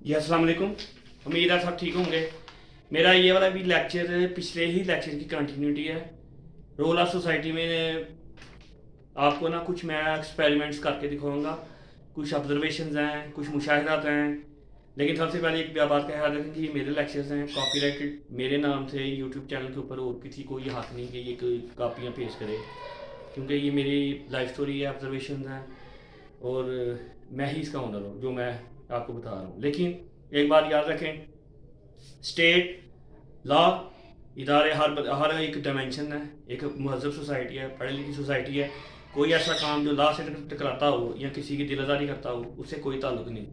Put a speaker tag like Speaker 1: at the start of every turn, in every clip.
Speaker 1: जी अस्सलाम वालेकुम। उम्मीद है सब ठीक होंगे। मेरा ये वाला भी लेक्चर पिछले ही लेक्चर की कंटिन्यूटी है। रोल ऑफ सोसाइटी में आपको ना कुछ मैं एक्सपेरिमेंट्स करके दिखाऊंगा, कुछ ऑब्जर्वेशंस हैं, कुछ मुशाहिदात हैं। लेकिन सबसे पहले एक बात का ख्याल रखें कि ये मेरे लेक्चर्स हैं, कॉपीराइटेड मेरे नाम से यूट्यूब चैनल के ऊपर और किसी कोई हक नहीं कि ये कोई कापियाँ पेश करे, क्योंकि ये मेरी लाइफ स्टोरी है, ऑब्जर्वेशन हैं और मैं ही इसका ओनर हूँ जो मैं आपको बता रहा हूँ। लेकिन एक बात याद रखें, स्टेट लॉ इदारे हर एक डायमेंशन है, एक महजब सोसाइटी है, पढ़ी लिखी सोसाइटी है। कोई ऐसा काम जो लॉ से टकराता हो या किसी की दिलआज़ारी करता हो, उससे कोई ताल्लुक नहीं।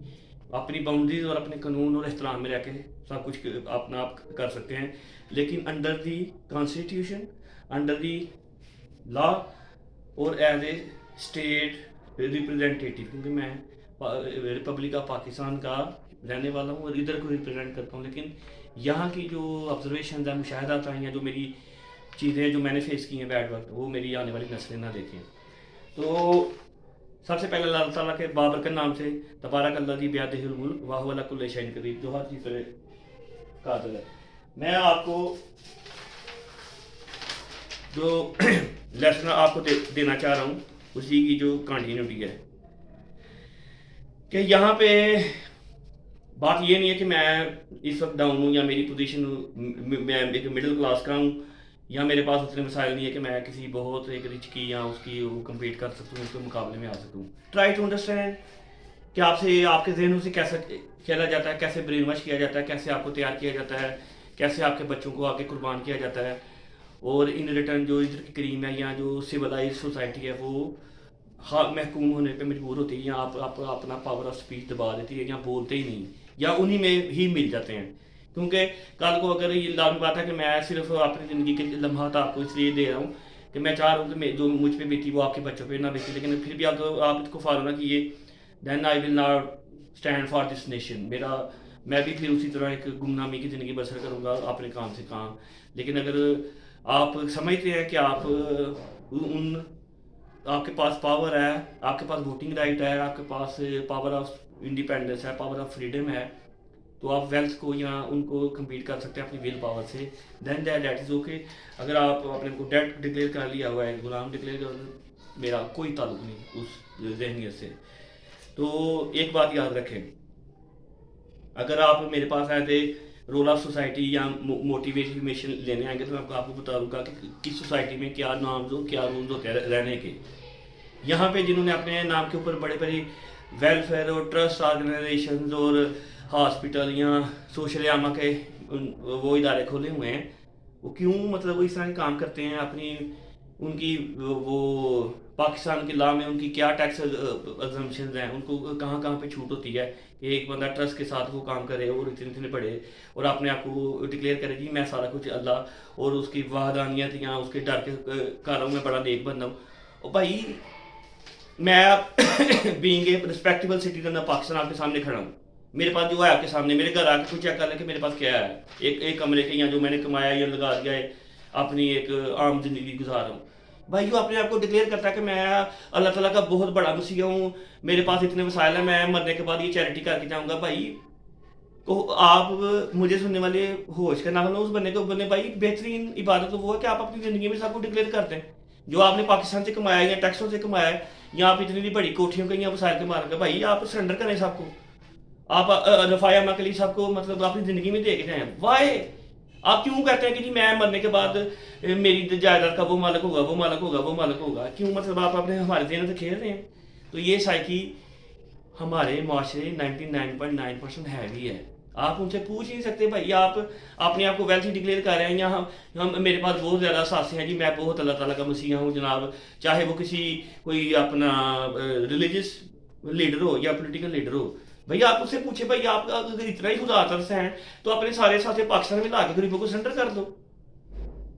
Speaker 1: अपनी बाउंड्रीज और अपने कानून और एहतराम में रह के सब कुछ अपना आप कर सकते हैं, लेकिन under the constitution, under the law और एज ए स्टेट रिप्रेजेंटेटिव, क्योंकि मैं रिपब्लिक ऑफ पाकिस्तान का रहने वाला हूँ और इधर को रिप्रेजेंट करता हूँ। लेकिन यहाँ की जो ऑब्जर्वेशन है, मुशाहिदात हैं, या जो मेरी चीज़ें जो मैंने फेस की हैं बैड वक्त, वो मेरी आने वाली नस्लें ना देखें। तो सबसे पहले अल्लाह ताला के बाबरकत नाम से, तबारक अल्लज़ी बियदिहिल मुल्क व हुवा अला कुल्लि शैइन क़दीर, जो हर चीज़ पर कादिर है। मैं आपको जो लेसन आपको देना चाह रहा हूँ उसी की जो कंटिन्यूटी है कि यहाँ पे बात ये नहीं है कि मैं इस वक्त डाउन हूँ या मेरी पोजीशन, मैं एक मिडिल क्लास का हूँ या मेरे पास उतने मसाइल नहीं है कि मैं किसी बहुत एक रिच की या उसकी वो कम्पीट कर सकूँ, उसके मुकाबले में आ सकूँ। ट्राई टू अंडरस्टैंड कि आपसे आपके जहनों से कैसे खेला जाता है, कैसे ब्रेन वॉश किया जाता है, कैसे आपको तैयार किया जाता है, कैसे आपके बच्चों को आगे कुर्बान किया जाता है, और इन रिटर्न जो इधर की करीम है या जो सिविलाइज सोसाइटी है वो हाँ महकूम होने पे मजबूर होती है, या आप अपना पावर ऑफ स्पीच दबा देती है, या बोलते ही नहीं, या उन्हीं में ही मिल जाते हैं। क्योंकि कल को अगर ये लाजमी बात है कि मैं सिर्फ अपनी ज़िंदगी के लम्हात आपको इसलिए दे रहा हूँ कि मैं चाह रहा हूँ कि जो मुझ पे बीती वो आपके बच्चों पे ना बीती, लेकिन फिर भी आप इसको फॉलो ना किए, then I will not stand for this nation. मैं भी फिर उसी तरह एक गुमनामी की ज़िंदगी बसर करूँगा अपने काम से काम। लेकिन अगर आप समझते हैं कि आप उन आपके पास पावर है, आपके पास वोटिंग राइट है, आपके पास पावर ऑफ इंडिपेंडेंस है, पावर ऑफ फ्रीडम है, तो आप वेल्थ को या उनको कम्पीट कर सकते हैं अपनी विल पावर से, देन दैट इज़ ओके। अगर आप अपने को डेट डिक्लेयर कर लिया हुआ है, गुलाम डिक्लेयर कर, मेरा कोई ताल्लुक नहीं उस जहनीत से। तो एक बात याद रखें, अगर आप मेरे पास आए थे रोल ऑफ सोसाइटी या मोटिवेशन लेने आएंगे तो मैं आपको बता दूंगा कि किस सोसाइटी में क्या नाम्स हो, क्या रूल्स होते हैं रहने के। यहाँ पे जिन्होंने अपने नाम के ऊपर बड़े बड़े वेलफेयर और ट्रस्ट ऑर्गेनाइजेशंस और हॉस्पिटल या सोशल यामा के वो इदारे खोले हुए हैं, वो क्यों मतलब वो इस तरह के काम करते हैं अपनी उनकी वो पाकिस्तान के लॉ में उनकी क्या टैक्स अजम्पशंस हैं, उनको कहाँ कहाँ पे छूट होती है कि एक बंदा ट्रस्ट के साथ वो काम करे और इतने इतने बड़े और अपने आप को डिक्लेयर करे जी मैं सारा कुछ अल्लाह और उसकी वाहदानियत या उसके डर के कर रहा हूँ, मैं बड़ा नेक बंदा हूँ। और भाई मैं being a respectable citizen of Pakistan आपके सामने खड़ा हूँ, मेरे पास जो है आपके सामने, मेरे घर आके कुछ चेक कर ले कि मेरे पास क्या है, एक कमरे के या जो मैंने कमाया या लगा दिया है अपनी एक आम जिंदगी गुजार रहा हूँ। भाई जो अपने आप को डिक्लेयर करता है कि मैं अल्लाह ताला का बहुत बड़ा मसीहा हूँ, मेरे पास इतने मसाइल हैं, मैं मरने के बाद ये चैरिटी करके जाऊँगा, भाई तो आप मुझे सुनने वाले होश का ना उस बनने को बने। भाई बेहतरीन इबादत तो वो है कि आप अपनी ज़िंदगी में सबको डिक्लेयर करते हैं जो आपने पाकिस्तान से कमाया या टैक्सों से कमाया है, या आप इतनी बड़ी कोठियों के या वसाइल के मार के, भाई आप सरेंडर करें सबको, आप रफाया मकली सबको मतलब अपनी ज़िंदगी में दे के जाएँ। वाई आप क्यों कहते हैं कि जी मैं मरने के बाद मेरी जायदाद का वो मालिक होगा, वो मालिक होगा, वो मालिक होगा, क्यों मतलब आप अपने हमारे ज़हन से खेल रहे हैं। तो ये साइकी हमारे माशरे 99.9% हैवी है। आप उनसे पूछ ही नहीं सकते भाई, आप अपने आप को वेल्थ डिक्लेयर कर रहे हैं, या हम मेरे पास बहुत ज़्यादा सासे हैं जी, मैं बहुत अल्लाह ताला का मसीहा हूँ जनाब, चाहे वो किसी कोई अपना रिलीजियस लीडर हो या पोलिटिकल लीडर हो। भैया आप उससे पूछे भाई आप अगर इतना ही खुदा तरस हैं तो अपने सारे साथे पाकिस्तान में ला के गरीबों को सेंटर कर दो,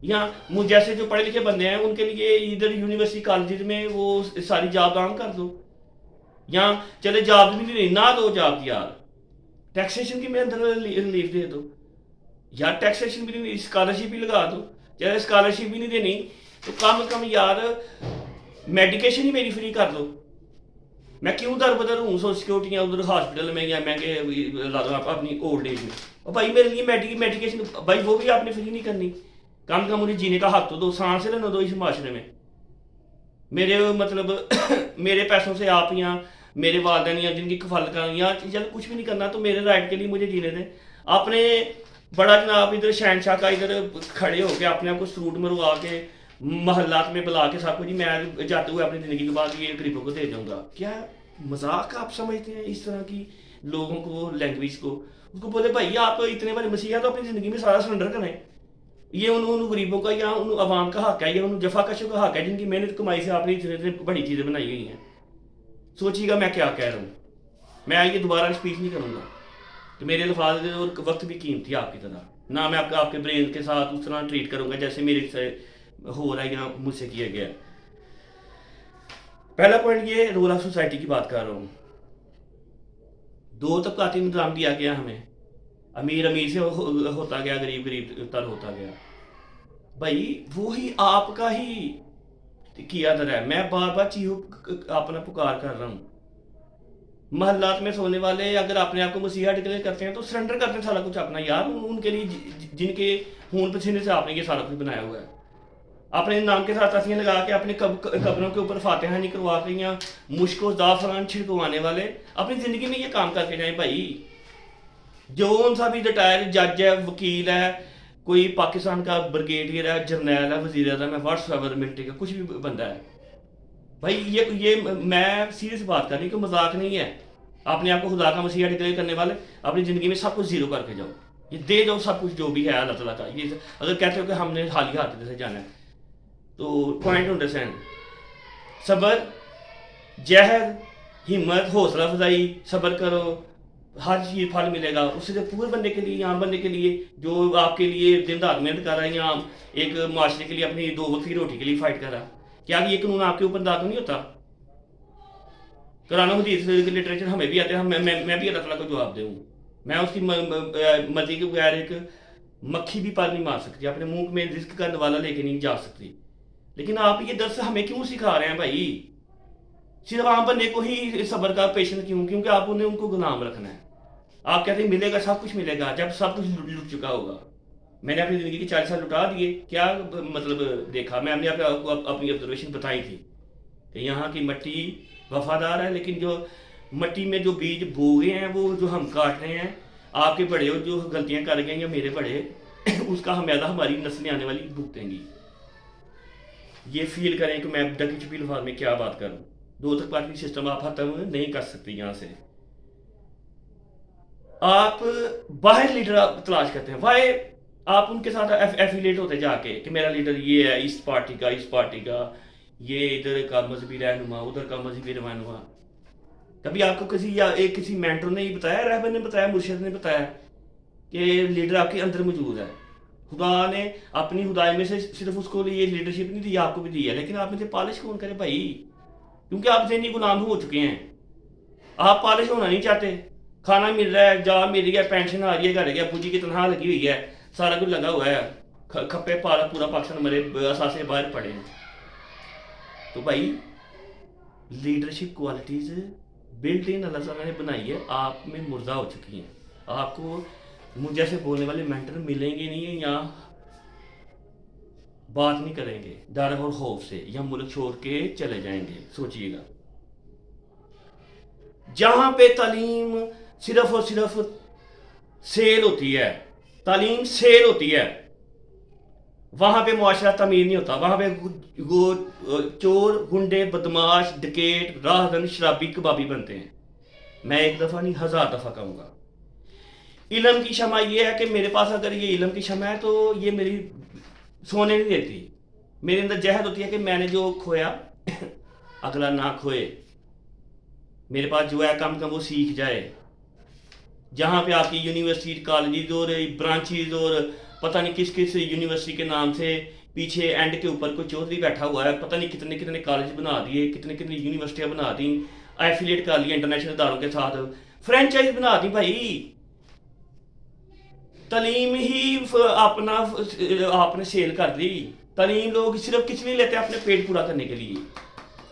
Speaker 1: या मुझ जैसे जो पढ़े लिखे बंदे हैं उनके लिए इधर यूनिवर्सिटी कॉलेज में वो सारी जॉब आम कर दो, या चले जॉब भी नहीं ना दो जॉब यार, टैक्सेशन की में अंदर रिलीफ दे दो, या टैक्सेशन भी नहीं, स्कॉलरशिप भी लगा दो, चाहे स्कॉलरशिप भी नहीं देनी तो कम यार मेडिकेशन ही मेरी फ्री कर दो। मैं क्यों दर बदर हूँ सोशल सिक्योरिटियाँ उधर हॉस्पिटल में या महंगे अपनी ओल्ड एज में। और भाई मेरे लिए मेडिकेशन भाई वो भी आपने फ्री नहीं करनी, कम से कम मुझे जीने का हक तो दो, सांस लेने दो इस माशरे में। मेरे मतलब मेरे पैसों से आप या मेरे वालदैन या जिनकी कफालत का या चल कुछ भी नहीं करना, तो मेरे राइट के लिए मुझे जीने दें। आपने बड़ा जनाब इधर शहनशाह का इधर खड़े होकर अपने आप को सूट मरवा के महल्लात में बुला के सबको जी मैं जाते हुए अपनी ज़िंदगी के बाद ये गरीबों को दे जाऊँगा। क्या मजाक आप समझते हैं इस तरह की लोगों को, लैंग्वेज को? उसको बोले भाई आप इतने बड़े मसीहा तो अपनी ज़िंदगी में सारा सरेंडर करें। ये उन गरीबों का या उन अवाम का हक है, या उन जफाकशों का हक है जिनकी मेहनत कमाई से आपने इतने इतने बड़ी चीज़ें बनाई हुई हैं। सोचिएगा मैं क्या कह रहा हूँ। मैं ये दोबारा स्पीच नहीं करूँगा कि मेरे अल्फाज और वक्त भी कीमती है आपकी तरह ना। मैं आपके ब्रेन के साथ उस तरह ट्रीट करूँगा जैसे मेरे से हो रहा है या मुझसे किया गया। पहला पॉइंट ये रोल ऑफ सोसाइटी की बात कर रहा हूँ। दो तबकाती निज़ाम दिया गया हमें, अमीर अमीर से होता गया, गरीब गरीब तर होता गया। भाई वो ही आपका ही किया दर है। मैं बार बार चीज़ों अपना पुकार कर रहा हूँ। महल्लात में सोने वाले अगर अपने आप को मसीहा डिक्लेयर करते हैं तो सरेंडर करते हैं सारा कुछ अपना यार उनके लिए जिनके खून पसीने से आपने ये सारा कुछ बनाया हुआ है। अपने नाम के साथ तस्वीरें लगा के अपने कब्रों के ऊपर फातिहा नहीं करवा के या मुश्को ज़ाफ़रान छिड़कवाने वाले अपनी ज़िंदगी में ये काम करके जाएं। भाई जो सा भी रिटायर जज है, वकील है, कोई पाकिस्तान का ब्रिगेडियर है, जर्नैल है, वज़ीर आज़म है, व्हाट्सएवर मिलिट्री का कुछ भी बंदा है, भाई ये मैं सीरियस बात कर रही हूँ कि मजाक नहीं है। अपने आप को खुदा का मसीहा डिक्लेयर करने वाले अपनी ज़िंदगी में सब कुछ ज़ीरो करके जाओ, ये दे जाओ सब कुछ जो भी है अल्लाह ताला का। ये अगर कहते हो कि हमने खाली हाथ से जाना है तो पॉइंट अंडरस्टैंड। सब्र, जहद, हिम्मत, हौसला अफजाई, सब्र करो, हर चीज़ फल मिलेगा। उससे पूरे बनने के लिए, आम बनने के लिए, जो आपके लिए दिन रात मेहनत कर रहा है या एक माशरे के लिए अपनी दो वक्त की रोटी के लिए फाइट कर रहा है, क्या ये कानून आपके ऊपर लागू नहीं होता? कुरान हदीस लिटरेचर हमें भी आते हैं, मैं भी अल्लाह ताला को जवाब दूँ। मैं उसकी मर्जी के बगैर एक मक्खी भी पर नहीं मार सकती, अपने मुंह में रिस्क का नवाला लेके नहीं जा सकती। लेकिन आप ये दर्स हमें क्यों सिखा रहे हैं भाई? सिर्फ आम बनने को ही सब्र का पेशेंस क्यों? क्योंकि आप उन्हें उनको गुलाम रखना है। आप कहते हैं मिलेगा, सब कुछ मिलेगा जब सब कुछ लुट चुका होगा। मैंने अपनी ज़िंदगी के 40 साल लुटा दिए, क्या मतलब देखा? मैं अपने आपको अपनी ऑब्जर्वेशन बताई थी कि यहाँ की मिट्टी वफादार है, लेकिन जो मिट्टी में जो बीज बोए हैं वो जो हम काट रहे हैं, आपके बड़े जो गलतियाँ कर गए या मेरे बड़े उसका हमेशा हमारी नस्लें आने वाली भुगतेंगी। ये फील करें कि मैं डकी छुपी लफाज में क्या बात करूँ। दो तक पार्टी सिस्टम आप खत्म नहीं कर सकते। यहाँ से आप बाहर लीडर तलाश करते हैं, वाई आप उनके साथ एफिलेट होते जाके कि मेरा लीडर ये है, इस पार्टी का, ये इधर का मजहबी रहनुमा, उधर का मजहबी रहनुमा। कभी आपको किसी मेंटर ने बताया, रहबर ने बताया, मुर्शिद ने बताया कि लीडर आपके अंदर मौजूद है? खुदा ने अपनी खुदाई में से सिर्फ उसको लिए लीडरशिप नहीं दी, आपको भी दी है, लेकिन आप में से पॉलिश कौन करे भाई? क्योंकि आप ज़हनी गुलाम हो चुके हैं। आप पॉलिश होना नहीं चाहते। खाना मिल रहा है, जॉब मिल रही है, पेंशन आ रही है, घर गया पूंजी की तनख्वाह लगी हुई है, सारा कुछ लगा हुआ है, खप्पे पारा पूरा पाकिस्तान मरे असासे बाहर पड़े हैं। तो भाई लीडरशिप क्वालिटीज़ बिल्ट इन अल्लाह ताला ने बनाई है, आप में मुर्दा हो चुकी हैं। आपको मुझे जैसे बोलने वाले मेंटर मिलेंगे नहीं या बात नहीं करेंगे डर और खौफ से, या मुल्क छोड़ के चले जाएंगे। सोचिएगा, जहां पे तालीम सिर्फ और सिर्फ सेल होती है, तालीम सेल होती है, वहां पे मुआशरा तमीर नहीं होता। वहां पे चोर, गुंडे, बदमाश, डकैत, राहगन, शराबी, कबाबी बनते हैं। मैं एक दफ़ा नहीं 1000 दफ़ा कहूँगा। इल्म की शमा ये है कि मेरे पास अगर ये इल्म की शमा है तो ये मेरी सोने नहीं देती। मेरे अंदर जहद होती है कि मैंने जो खोया अगला ना खोए। मेरे पास जो है कम वो सीख जाए। जहाँ पे आपकी यूनिवर्सिटी, कॉलेज और ब्रांचेज और पता नहीं किस किस यूनिवर्सिटी के नाम से पीछे एंड के ऊपर कोई चौधरी बैठा हुआ है, पता नहीं कितने कितने कॉलेज बना दिए, कितने कितने यूनिवर्सिटियाँ बना दी, एफिलिएट कर लिया इंटरनेशनल इदारों के साथ, फ्रेंचाइज बना दी। भाई तालीम ही अपना आपने सेल कर दी। तालीम लोग सिर्फ किस लिए लेते हैं? अपने पेट पूरा करने के लिए,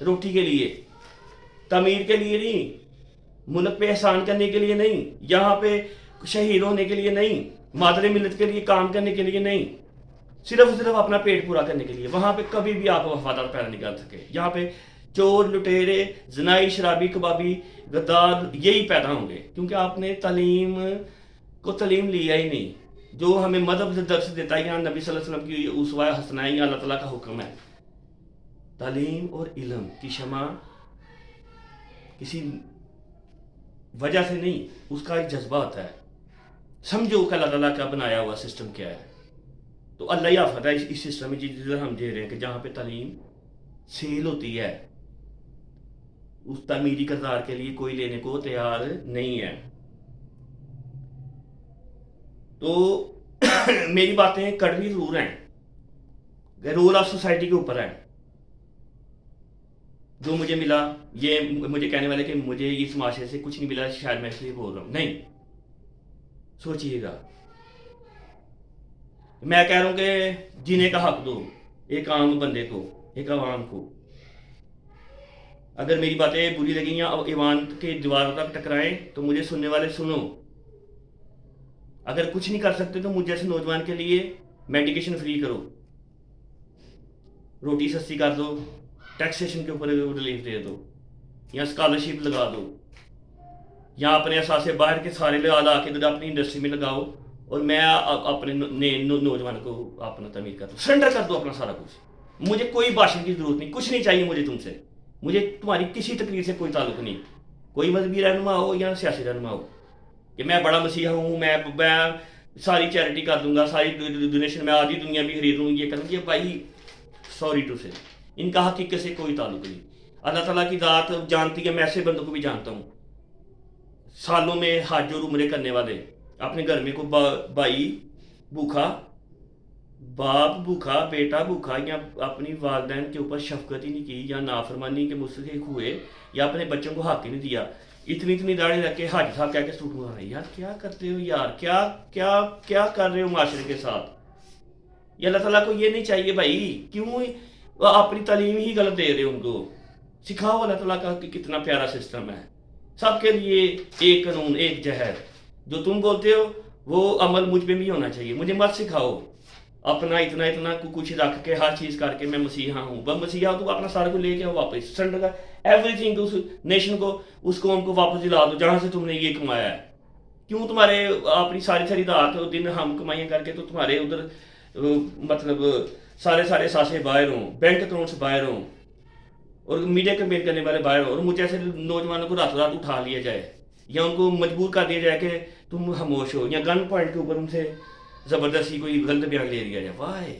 Speaker 1: रोटी के लिए। تعمیر کے لیے نہیں، ملک پہ احسان کرنے کے لیے نہیں، یہاں پہ شہید ہونے کے لیے نہیں، مادر ملت کے لیے کام کرنے کے لیے نہیں، صرف اپنا پیٹ پورا کرنے کے لیے. وہاں پہ کبھی بھی آپ وفادار پیدا نہیں کر سکے. یہاں پہ چور، لٹیرے، زنائی، شرابی، کبابی، غدار یہی پیدا ہوں گے، کیونکہ آپ نے تعلیم لیا ہی نہیں. جو ہمیں مذہب سے درس دیتا ہے، یہاں نبی صلی اللہ علیہ وسلم کی اسوہ حسنہ ہے، یا اللہ تعالیٰ کا حکم ہے. تعلیم اور علم کی شمع کسی وجہ سے نہیں، اس کا ایک جذبہ ہوتا ہے. سمجھو کہ اللہ تعالیٰ کا بنایا ہوا سسٹم کیا ہے. تو اللہ ہی آفت ہے اس سسٹم میں جدھر ہم دے رہے ہیں، کہ جہاں پہ تعلیم سیل ہوتی ہے، اس تعمیری کردار کے لیے کوئی لینے کو تیار نہیں ہے. تو میری باتیں کڑوی ضرور ہیں، رول آف سوسائٹی کے اوپر ہے. جو مجھے ملا، یہ مجھے کہنے والے کہ مجھے اس معاشرے سے کچھ نہیں ملا، شاید میں اس لیے بول رہا ہوں. نہیں، سوچئے گا. میں کہہ رہا ہوں کہ جینے کا حق دو ایک عام بندے کو، ایک عوام کو. اگر میری باتیں بری لگیں یا ایوان کے دیواروں تک ٹکرائیں تو مجھے سننے والے سنو. اگر کچھ نہیں کر سکتے تو مجھ جیسے نوجوان کے لیے میڈیکیشن فری کرو، روٹی سستی کر دو، ٹیکسیشن کے اوپر ریلیف دے دو، یا اسکالرشپ لگا دو، یا اپنے اثاثے باہر کے سارے لا کے اپنی انڈسٹری میں لگاؤ، اور میں اپنے نوجوان کو اپنا تعمیر کر دوں. سرنڈر کر دو اپنا سارا کچھ. مجھے کوئی بھاشن کی ضرورت نہیں، کچھ نہیں چاہیے مجھے تم سے. مجھے تمہاری کسی تقریر سے کوئی تعلق نہیں، کوئی مذہبی رہنما ہو یا سیاسی رہنما ہو، کہ میں بڑا مسیحا ہوں، میں ساری چیریٹی کر دوں گا، ساری ڈونیشن، میں آدھی دنیا بھی خرید لوں، یہ کروں. یہ بھائی سوری ٹو سے، ان کا حقیقت سے کوئی تعلق نہیں. اللہ تعالیٰ کی ذات جانتی ہے، میں ایسے بندوں کو بھی جانتا ہوں، سالوں میں حج اور عمرے کرنے والے، اپنے گھر میں کو بھائی بھوکا، باپ بھوکا، بیٹا بھوکا، یا اپنی والدین کے اوپر شفقت ہی نہیں کی، یا نافرمانی کے مستحق ہوئے، یا اپنے بچوں کو حق ہی نہیں دیا. اتنی داڑھی رکھ کے حاج صاحب کہہ کے سوٹ مار رہے. یار کیا کرتے ہو یار، کیا کیا کیا کر رہے ہو معاشرے کے ساتھ؟ یہ اللہ تعالیٰ کو یہ نہیں چاہیے بھائی. کیوں اپنی تعلیم ہی غلط دے رہے ہو ان کو؟ سکھاؤ اللہ تعالیٰ کا کہ کتنا پیارا سسٹم ہے، سب کے لیے ایک قانون، ایک جہر. جو تم بولتے ہو وہ عمل مجھ پہ بھی ہونا چاہیے. مجھے مت سکھاؤ اپنا اتنا کچھ رکھ کے ہر چیز کر کے میں مسیحا ہوں. بس مسیحا ہو تو اپنا سارا کو لے کے آؤ واپس، سرنڈر کا ایوری تھنگ اس نیشن کو، اس قوم کو واپس دلا دو جہاں سے تم نے یہ کمایا ہے. کیوں تمہارے اپنی ساری رات دن ہم کمائیاں کر کے تو تمہارے ادھر مطلب سارے ساسے باہر ہوں، بینک اکاؤنٹس باہر ہوں، اور میڈیا کمپین کرنے والے باہر ہوں، اور مجھے ایسے نوجوانوں کو رات اٹھا لیا جائے، یا ان کو مجبور کر دیا جائے کہ تم خاموش ہو، یا گن پوائنٹ کے اوپر ان سے زبردستی کوئی غلط بیان لے لیا جائے. وائے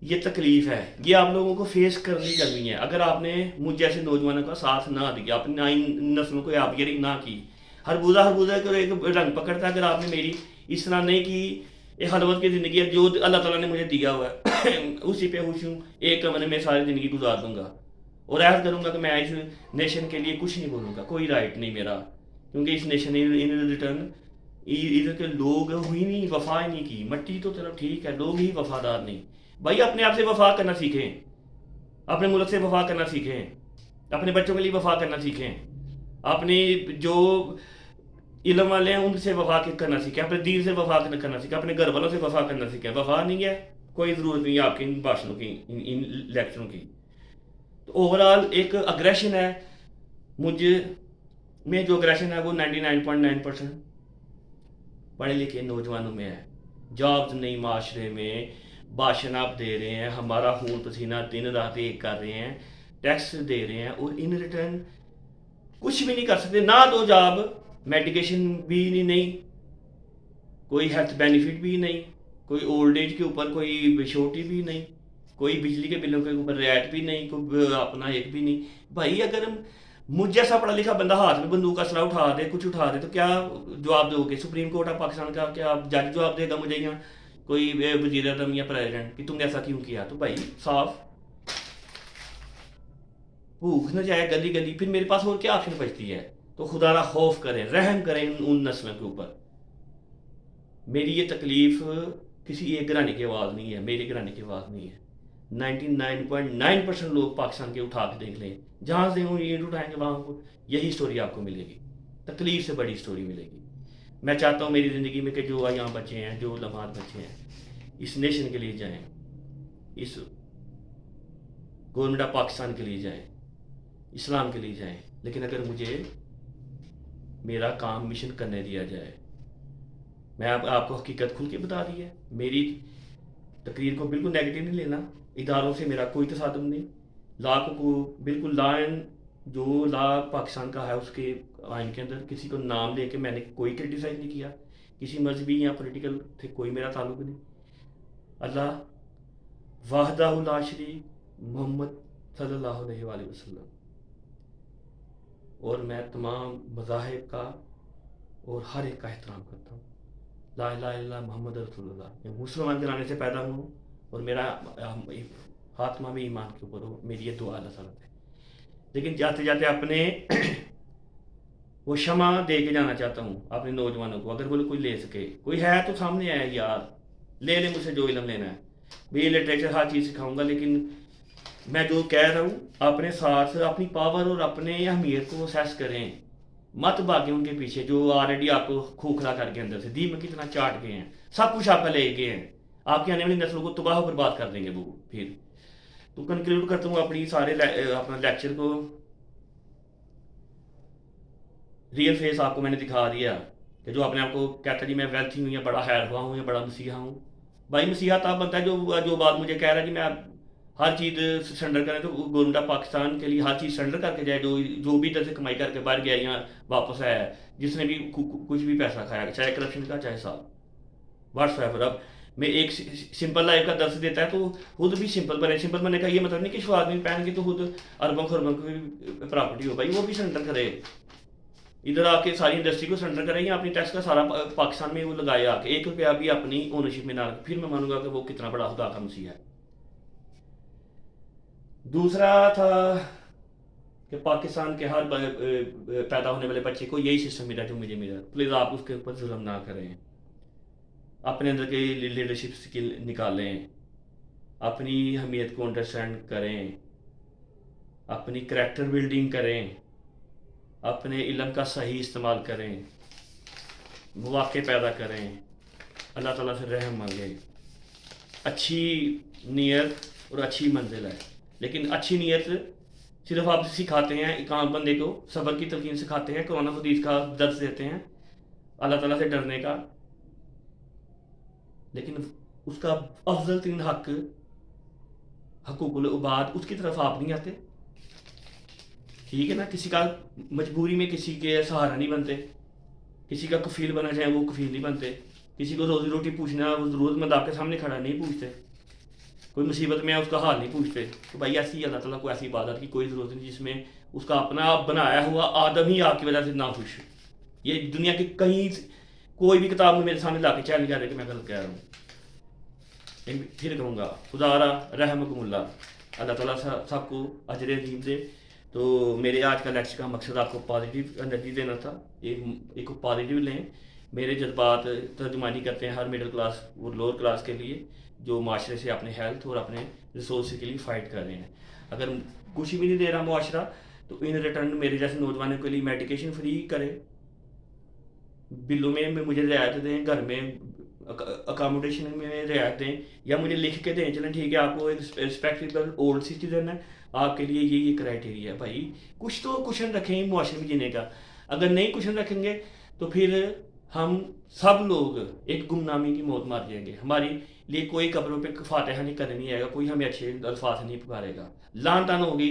Speaker 1: یہ تکلیف ہے، یہ آپ لوگوں کو فیس کرنی ہے. اگر آپ نے مجھ جیسے نوجوانوں کا ساتھ نہ دیا، اپنی نئی نسلوں کو آبیاری نہ کی، ہربوزہ کو ایک رنگ پکڑتا. اگر آپ نے میری اس طرح نہیں کی، ایک خلوت کی زندگی ہے جو اللہ تعالیٰ نے مجھے دیا ہوا ہے، اسی پہ خوش ہوں، ایک کمرے میں ساری زندگی گزار دوں گا، اور عہد کروں گا کہ میں اس نیشن کے لیے کچھ نہیں بولوں گا. کوئی رائٹ نہیں میرا، کیونکہ اس نیشن ان ریٹرن ادھر کے لوگ ہوئی نہیں، وفا ہی نہیں کی. مٹی تو چلو ٹھیک ہے، لوگ ہی وفادار نہیں. بھائی اپنے آپ سے وفا کرنا سیکھیں، اپنے ملک سے وفا کرنا سیکھیں، اپنے بچوں کے لیے وفا کرنا سیکھیں، اپنی جو علم والے ہیں ان سے وفا کرنا سیکھیں، اپنے دین سے وفا کرنا سیکھیں، اپنے گھر والوں سے وفا کرنا سیکھیں. وفا نہیں ہے، کوئی ضرورت نہیں ہے آپ کے ان بھاشنوں کی، ان لیکچروں کی. تو اوور آل ایک اگریشن ہے مجھ میں، جو اگریشن ہے وہ 99.9% پڑھے لکھے نوجوانوں میں ہے. جابز نہیں، معاشرے میں بھاشن آپ دے رہے ہیں، ہمارا خون پسینہ دن رات ایک کر رہے ہیں، ٹیکس دے رہے ہیں، اور ان ریٹرن کچھ بھی نہیں کر سکتے. نہ تو جاب، میڈیکیشن بھی نہیں، کوئی ہیلتھ بینیفٹ بھی نہیں، کوئی اولڈ ایج کے اوپر کوئی چھوٹی بھی نہیں، کوئی بجلی کے بلوں کے اوپر رعایت بھی نہیں، کوئی اپنا ایک بھی نہیں. بھائی اگر مجھ جیسا پڑھا لکھا بندہ ہاتھ میں بندوق کا اسلحہ اٹھا دے، کچھ اٹھا دے، تو کیا جواب دو گے؟ سپریم کورٹ آف پاکستان کا کیا جج جواب دے گا مجھے، یا کوئی وزیر اعظم یا پریزیڈنٹ کہ تم نے ایسا کیوں کیا؟ تو بھائی صاف بھوک نہ جائے گلی گلی، پھر میرے پاس اور کیا آپشن بچتی ہے؟ تو خدا را خوف کریں، رحم کریں ان نسلوں کے اوپر. میری یہ تکلیف کسی ایک گھرانے کی آواز نہیں ہے، میرے گھرانے کی آواز نہیں ہے. 99.9% لوگ پاکستان کے اٹھا کے دیکھ لیں، جہاں سے وہ اینٹ اٹھائیں گے وہاں کو یہی سٹوری آپ کو ملے گی، تکلیف سے بڑی سٹوری ملے گی۔ میں چاہتا ہوں میری زندگی میں کہ جو یہاں بچے ہیں، جو لمحات بچے ہیں، اس نیشن کے لیے جائیں، اس گورنمنٹ آف پاکستان کے لیے جائیں، اسلام کے لیے جائیں، لیکن اگر مجھے میرا کام مشن کرنے دیا جائے، میں آپ کو حقیقت کھل کے بتا دی ہے، میری تقریر کو بالکل نیگیٹو نہیں لینا، اداروں سے میرا کوئی تصادم نہیں، لا کو بالکل جو لا پاکستان کا ہے اس کے آئین کے اندر کسی کو نام لے کے میں نے کوئی کرٹیسائز نہیں کیا، کسی مذہبی یا پولیٹیکل سے کوئی میرا تعلق نہیں۔ اللہ واحدہ لا شریک محمد صلی اللہ علیہ وآلہ وسلم، اور میں تمام مذاہب کا اور ہر ایک کا احترام کرتا ہوں۔ لا الہ الا اللہ محمد رسول اللہ، میں مسلمان گھرانے سے پیدا ہوا ہوں اور میرا خاتمہ بھی ایمان کے اوپر ہو، میری یہ دعا اللہ تعالیٰ ہے۔ لیکن جاتے جاتے اپنے وہ شمع دے کے جانا چاہتا ہوں اپنے نوجوانوں کو، اگر کوئی لے سکے، کوئی ہے تو سامنے آئے یار، لے لے مجھ سے جو علم لینا ہے، بھی لٹریچر ہر چیز سکھاؤں گا، لیکن میں جو کہہ رہا ہوں اپنے ساتھ اپنی پاور اور اپنے اہمیت کو اسیس کریں، مت بھاگیں ان کے پیچھے جو آلریڈی آپ کو کھوکھلا کر کے اندر سے دیمک کی طرح چاٹ گئے ہیں، سب کچھ آپ کا لے گئے ہیں، آپ کی آنے والی نسلوں کو تباہ و برباد کر دیں گے وہ پھر۔ تو کنکلوڈ کرتا ہوں اپنا لیکچر کو، ریئل فیس آپ کو میں نے دکھا دیا کہ جو اپنے آپ کو کہتا ہے جی میں ویلتھی ہوں یا بڑا خیر ہوا ہوں یا بڑا مسیحا ہوں، بھائی مسیحا تب بنتا ہے جو بات مجھے کہہ رہا ہے کہ میں ہر چیز سرنڈر کریں، تو گورنمنٹ آف پاکستان کے لیے ہر چیز سرنڈر کر کے جائے، جو بھی ادھر سے کمائی کر کے باہر گیا یا واپس آیا ہے، جس نے بھی کچھ بھی پیسہ کھایا، چاہے کرپشن کا چاہے صاحب واٹس ایور۔ اب میں ایک سمپل لائف کا درس دیتا ہے تو خود بھی سمپل بنے، سمپل بننے کا یہ مطلب نہیں کہ شو آدمی پہن کے تو خود اربوں خربوں کی پراپرٹی ہو، بھائی وہ بھی سرنڈر کرے، ادھر آ کے ساری انڈسٹری کو سرنڈر کریں یا اپنی ٹیکس کا سارا پاکستان میں وہ لگائے آ کے، 1 روپیہ بھی اپنی اونرشپ میں نہ رکھے، پھر میں مانوں گا کہ وہ کتنا بڑا خدا کا مسیح ہے۔ دوسرا تھا کہ پاکستان کے ہر پیدا ہونے والے بچے کو یہی سسٹم ملا جو مجھے ملا، پلیز آپ اس کے اوپر ظلم نہ کریں، اپنے اندر کے لیڈرشپ سکل نکالیں، اپنی اہمیت کو انڈرسٹینڈ کریں، اپنی کریکٹر بلڈنگ کریں، اپنے علم کا صحیح استعمال کریں، مواقع پیدا کریں، اللہ تعالیٰ سے رحم مانگیں۔ اچھی نیت اور اچھی منزل ہے، لیکن اچھی نیت صرف آپ سکھاتے ہیں ایک عام بندے کو، صبر کی تلقین سکھاتے ہیں، قرآن و حدیث کا درس دیتے ہیں، اللہ تعالیٰ سے ڈرنے کا، لیکن اس کا افضل ترین حق حقوق العباد اس کی طرف آپ نہیں آتے، ٹھیک ہے نا؟ کسی کا مجبوری میں کسی کے سہارا نہیں بنتے، کسی کا کفیل بنا جائے وہ کفیل نہیں بنتے، کسی کو روزی روٹی پوچھنا وہ ضرورت مند آپ کے سامنے کھڑا نہیں پوچھتے، کوئی مصیبت میں ہے اس کا حال نہیں پوچھتے، تو بھائی ایسی اللہ تعالیٰ کو ایسی عبادت کی کوئی ضرورت نہیں جس میں اس کا اپنا بنایا ہوا آدم ہی آپ کی وجہ سے نہ خوش۔ یہ دنیا کی کہیں کوئی بھی کتاب میں میرے سامنے لا کے چیلنج نہیں کر رہے کہ میں غلط کہہ رہا ہوں، لیکن پھر کہوں گا خدا رحمکم اللہ، اللہ تعالیٰ سب کو اجر عظیم دے۔ تو میرے آج کا لیکچر کا مقصد آپ کو پازیٹیو انرجی دینا تھا، ایک پازیٹیو لیں، میرے جذبات ترجمانی کرتے ہیں ہر مڈل کلاس اور لوور کلاس کے لیے جو معاشرے سے اپنے ہیلتھ اور اپنے ریسورس کے لیے فائٹ کر رہے ہیں۔ اگر کچھ بھی نہیں دے رہا معاشرہ تو ان ریٹرن میرے جیسے نوجوانوں کے لیے میڈیکیشن فری کرے، بلوں میں مجھے رعایت دیں، گھر میں اکاموڈیشن میں رعایت دیں، یا مجھے لکھ کے دیں چلیں ٹھیک ہے آپ کو ایک ریسپیکٹیبل اولڈ سٹیزن ہے، آپ کے لیے یہ کرائٹیریا ہے، بھائی کچھ تو کوشچن رکھیں معاشرے میں جینے کا۔ اگر نہیں کوشچن رکھیں گے تو پھر ہم سب لوگ ایک گمنامی کی موت مار جائیں گے، ہماری لیے کوئی قبروں پہ فاتحہ نہیں کرنے نہیں آئے گا، کوئی ہمیں اچھے الفاظ نہیں پکارے گا، لعن طعن ہوگی